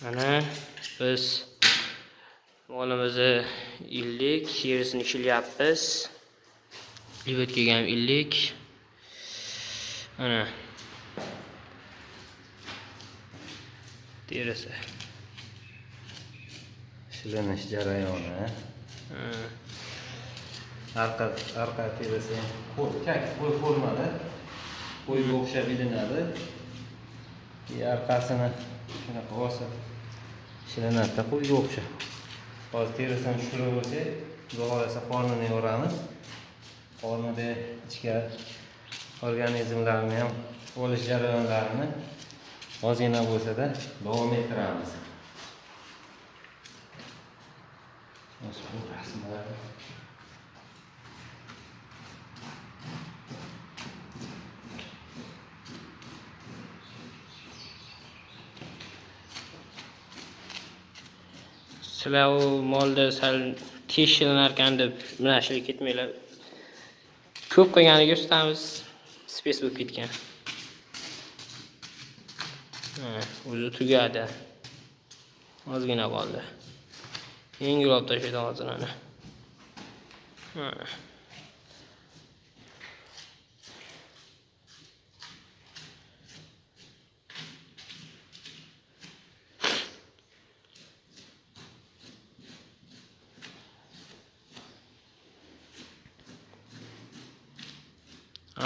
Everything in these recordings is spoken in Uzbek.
Ana biz molimizni ildik, terisini shilyapmiz. Livetga ham ildik. Ana terisi. Shilinish jarayoni. Arqa terisi qo'y formada. Qo'yga o'xshab ilinadi. Arqasini shunaqa bosib shilinadi qo'yga o'xshab. Hozir terisini tushirib bo'lsak, xudo xolasa qornini yoramiz. Qornida ichki organizmlarni ham olish jarayonlarini ozgina bo'lsa-da davom ettiramiz. Bu rasmlar sizlar u molda sal tez shilinar deb mana shu ketmanglar. Ko'p qilganiga ustamiz space bo'lib ketgan. O'zi tugadi. Ozgina qoldi. Yengil olib tashlaydi hozir ana.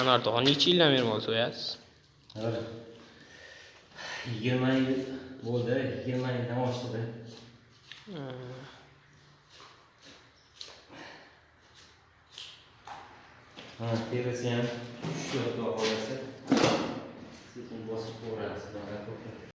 Anartog'a necha yildan beri mol so'yasiz? 20 yil bo'ldi, 20 yildan oshdi. Terisi ham shu xudo xolasa sekin bosib ko'rasiz.